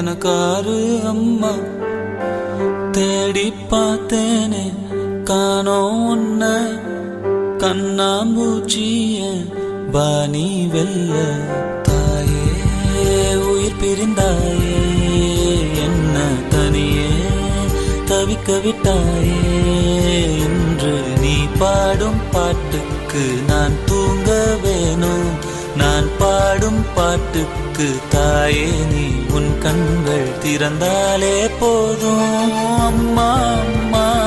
எனக்காரு அம்மா. தேடி பார்த்தேனே காணோம் உன்ன, கண்ணாம்பூச்சிய பாணி வெல்ல. தாயே உயிர் பிரிந்தாயே, என்ன தனியே தவிக்க விட்டாயே. இன்று நீ பாடும் பாட்டுக்கு நான் தூங்க வேணும். நான் பாடும் பாட்டுக்கு தாயே நீ உன் கண்கள் திறந்தாலே போதும். அம்மா